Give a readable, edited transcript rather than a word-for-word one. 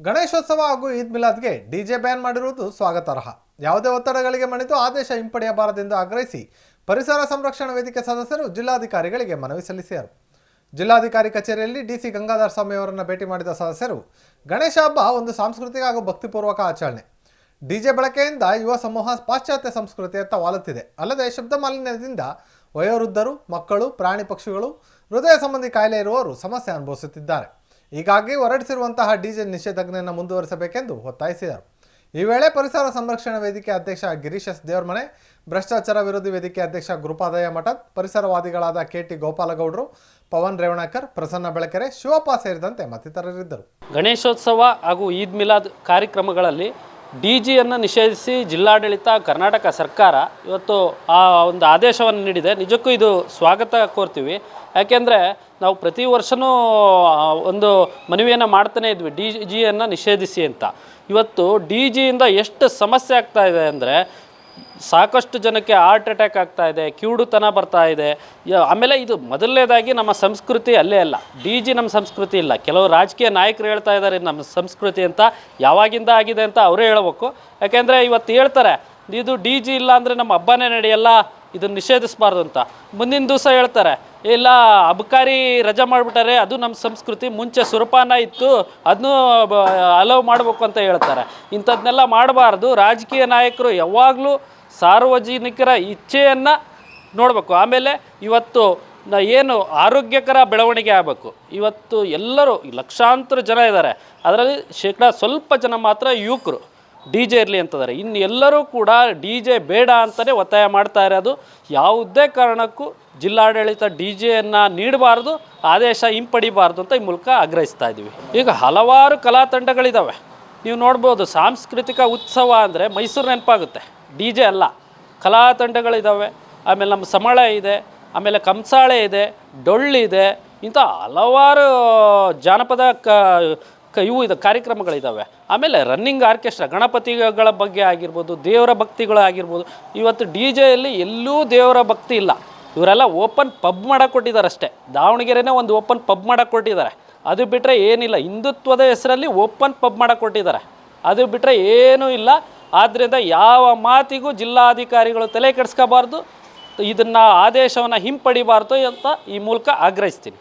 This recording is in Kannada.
ಗಣೇಶೋತ್ಸವ ಹಾಗೂ ಈದ್ ಮಿಲಾದ್ಗೆ ಡಿಜೆ ಬ್ಯಾನ್ ಮಾಡಿರುವುದು ಸ್ವಾಗತಾರ್ಹ. ಯಾವುದೇ ಒತ್ತಡಗಳಿಗೆ ಮಣಿದು ಆದೇಶ ಹಿಂಪಡೆಯಬಾರದೆಂದು ಆಗ್ರಹಿಸಿ ಪರಿಸರ ಸಂರಕ್ಷಣಾ ವೇದಿಕೆ ಸದಸ್ಯರು ಜಿಲ್ಲಾಧಿಕಾರಿಗಳಿಗೆ ಮನವಿ ಸಲ್ಲಿಸಿದರು. ಜಿಲ್ಲಾಧಿಕಾರಿ ಕಚೇರಿಯಲ್ಲಿ ಡಿಸಿ ಗಂಗಾಧರ ಸ್ವಾಮಿ ಅವರನ್ನು ಭೇಟಿ ಮಾಡಿದ ಸದಸ್ಯರು, ಗಣೇಶ ಹಬ್ಬ ಒಂದು ಸಾಂಸ್ಕೃತಿಕ ಹಾಗೂ ಭಕ್ತಿಪೂರ್ವಕ ಆಚರಣೆ. ಡಿಜೆ ಬಳಕೆಯಿಂದ ಯುವ ಸಮೂಹ ಪಾಶ್ಚಾತ್ಯ ಸಂಸ್ಕೃತಿಯತ್ತ ವಾಲುತ್ತಿದೆ. ಅಲ್ಲದೆ ಶಬ್ದ ಮಾಲಿನ್ಯದಿಂದ ವಯೋವೃದ್ಧರು, ಮಕ್ಕಳು, ಪ್ರಾಣಿ ಪಕ್ಷಿಗಳು, ಹೃದಯ ಸಂಬಂಧಿ ಕಾಯಿಲೆ ಇರುವವರು ಸಮಸ್ಯೆ ಅನುಭವಿಸುತ್ತಿದ್ದಾರೆ. ಹೀಗಾಗಿ ಹೊರಡಿಸಿರುವಂತಹ ಡಿಜೆ ನಿಷೇಧಾಜ್ಞೆಯನ್ನು ಮುಂದುವರಿಸಬೇಕೆಂದು ಒತ್ತಾಯಿಸಿದರು. ಈ ವೇಳೆ ಪರಿಸರ ಸಂರಕ್ಷಣಾ ವೇದಿಕೆ ಅಧ್ಯಕ್ಷ ಗಿರೀಶ್ ಎಸ್ ದೇವರಮನೆ, ಭ್ರಷ್ಟಾಚಾರ ವಿರೋಧಿ ವೇದಿಕೆ ಅಧ್ಯಕ್ಷ ಗುರುಪಾದಯ್ಯ ಮಠದ್, ಪರಿಸರವಾದಿಗಳಾದ ಕೆಟಿ ಗೋಪಾಲಗೌಡರು, ಪವನ್ ರೇವಣಕರ್, ಪ್ರಸನ್ನ ಬೆಳಕೆರೆ, ಶಿವಪ್ಪ ಸೇರಿದಂತೆ ಮತ್ತಿತರರಿದ್ದರು. ಗಣೇಶೋತ್ಸವ ಹಾಗೂ ಈದ್ ಮಿಲಾದ್ ಕಾರ್ಯಕ್ರಮಗಳಲ್ಲಿ ಡಿಜಿಯನ್ನು ನಿಷೇಧಿಸಿ ಜಿಲ್ಲಾಡಳಿತ, ಕರ್ನಾಟಕ ಸರ್ಕಾರ ಇವತ್ತು ಆ ಒಂದು ಆದೇಶವನ್ನು ನೀಡಿದೆ. ನಿಜಕ್ಕೂ ಇದು ಸ್ವಾಗತ ಕೋರ್ತೀವಿ. ಯಾಕೆಂದರೆ ನಾವು ಪ್ರತಿ ವರ್ಷವೂ ಒಂದು ಮನವಿಯನ್ನು ಮಾಡ್ತಾನೇ ಇದ್ವಿ, ಡಿಜಿಯನ್ನು ನಿಷೇಧಿಸಿ ಅಂತ. ಇವತ್ತು ಡಿಜಿಯಿಂದ ಎಷ್ಟು ಸಮಸ್ಯೆ ಆಗ್ತಾ ಇದೆ ಅಂದರೆ, ಸಾಕಷ್ಟು ಜನಕ್ಕೆ ಹಾರ್ಟ್ ಅಟ್ಯಾಕ್ ಆಗ್ತಾ ಇದೆ, ಕಿವುಡುತನ ಬರ್ತಾ ಇದೆ. ಆಮೇಲೆ ಇದು ಮೊದಲನೇದಾಗಿ ನಮ್ಮ ಸಂಸ್ಕೃತಿ ಅಲ್ಲೇ ಅಲ್ಲ, ಡಿಜಿ ನಮ್ಮ ಸಂಸ್ಕೃತಿ ಇಲ್ಲ. ಕೆಲವು ರಾಜಕೀಯ ನಾಯಕರು ಹೇಳ್ತಾ ಇದ್ದಾರೆ ನಮ್ಮ ಸಂಸ್ಕೃತಿ ಅಂತ. ಯಾವಾಗಿಂದ ಆಗಿದೆ ಅಂತ ಅವರೇ ಹೇಳಬೇಕು. ಯಾಕೆಂದರೆ ಇವತ್ತು ಹೇಳ್ತಾರೆ ಇದು ಡಿಜಿ ಇಲ್ಲ ಅಂದರೆ ನಮ್ಮ ಹಬ್ಬನೇ ನಡೆಯಲ್ಲ, ಇದನ್ನು ನಿಷೇಧಿಸಬಾರ್ದು ಅಂತ. ಮುಂದಿನ ದಿವಸ ಹೇಳ್ತಾರೆ ಇಲ್ಲ ಅಬಕಾರಿ ರಜಾ ಮಾಡಿಬಿಟ್ಟಾರೆ, ಅದು ನಮ್ಮ ಸಂಸ್ಕೃತಿ, ಮುಂಚೆ ಸುರಪಾನ ಇತ್ತು ಅದನ್ನೂ ಅಲೌ ಮಾಡಬೇಕು ಅಂತ ಹೇಳ್ತಾರೆ. ಇಂಥದ್ದನ್ನೆಲ್ಲ ಮಾಡಬಾರ್ದು. ರಾಜಕೀಯ ನಾಯಕರು ಯಾವಾಗಲೂ ಸಾರ್ವಜನಿಕರ ಇಚ್ಛೆಯನ್ನು ನೋಡಬೇಕು. ಆಮೇಲೆ ಇವತ್ತು ಏನು ಆರೋಗ್ಯಕರ ಬೆಳವಣಿಗೆ ಆಗಬೇಕು. ಇವತ್ತು ಎಲ್ಲರೂ ಲಕ್ಷಾಂತರ ಜನ ಇದ್ದಾರೆ, ಅದರಲ್ಲಿ ಸ್ವಲ್ಪ ಜನ ಮಾತ್ರ ಯುವಕರು ಡಿ ಜೆ ಇರಲಿ ಅಂತದ್ದಾರೆ. ಇನ್ನು ಎಲ್ಲರೂ ಕೂಡ ಡಿ ಜೆ ಬೇಡ ಅಂತಲೇ ಒತ್ತಾಯ ಮಾಡ್ತಾ ಇರೋದು. ಯಾವುದೇ ಕಾರಣಕ್ಕೂ ಜಿಲ್ಲಾಡಳಿತ ಡಿ ಜೆಯನ್ನು ನೀಡಬಾರ್ದು, ಆದೇಶ ಹಿಂಪಡಿಬಾರ್ದು ಅಂತ ಈ ಮೂಲಕ ಆಗ್ರಹಿಸ್ತಾ ಇದ್ದೀವಿ. ಈಗ ಹಲವಾರು ಕಲಾ ತಂಡಗಳಿದ್ದಾವೆ. ನೀವು ನೋಡ್ಬೋದು, ಸಾಂಸ್ಕೃತಿಕ ಉತ್ಸವ ಅಂದರೆ ಮೈಸೂರು ನೆನಪಾಗುತ್ತೆ, ಡಿ ಜೆ ಅಲ್ಲ. ಕಲಾ ತಂಡಗಳಿದ್ದಾವೆ, ಆಮೇಲೆ ನಮ್ಮ ಸಮಳ ಇದೆ, ಆಮೇಲೆ ಕಂಸಾಳೆ ಇದೆ, ಡೊಳ್ಳಿದೆ, ಇಂಥ ಹಲವಾರು ಜಾನಪದ ಇವು ಇದೆ ಕಾರ್ಯಕ್ರಮಗಳಿದ್ದಾವೆ. ಆಮೇಲೆ ರನ್ನಿಂಗ್ ಆರ್ಕೆಸ್ಟ್ರಾ, ಗಣಪತಿಗಳ ಬಗ್ಗೆ ಆಗಿರ್ಬೋದು, ದೇವರ ಭಕ್ತಿಗಳಾಗಿರ್ಬೋದು. ಇವತ್ತು ಡಿ ಜೆಯಲ್ಲಿ ಎಲ್ಲೂ ದೇವರ ಭಕ್ತಿ ಇಲ್ಲ. ಇವರೆಲ್ಲ ಓಪನ್ ಪಬ್ ಮಾಡಕ್ಕೆ ಕೊಟ್ಟಿದ್ದಾರೆ ಅಷ್ಟೇ. ದಾವಣಗೆರೆನೇ ಒಂದು ಓಪನ್ ಪಬ್ ಮಾಡಕ್ಕೆ ಕೊಟ್ಟಿದ್ದಾರೆ. ಅದು ಬಿಟ್ಟರೆ ಏನಿಲ್ಲ. ಹಿಂದುತ್ವದ ಹೆಸರಲ್ಲಿ ಓಪನ್ ಪಬ್ ಮಾಡಕ್ಕೆ ಕೊಟ್ಟಿದ್ದಾರೆ. ಅದು ಬಿಟ್ಟರೆ ಏನೂ ಇಲ್ಲ. ಆದ್ದರಿಂದ ಯಾವ ಮಾತಿಗೂ ಜಿಲ್ಲಾಧಿಕಾರಿಗಳು ತಲೆ ಕೆಡಿಸ್ಕೋಬಾರ್ದು, ಇದನ್ನು ಆದೇಶವನ್ನು ಹಿಂಪಡಿಬಾರ್ದು ಅಂತ ಈ ಮೂಲಕ ಆಗ್ರಹಿಸ್ತೀನಿ.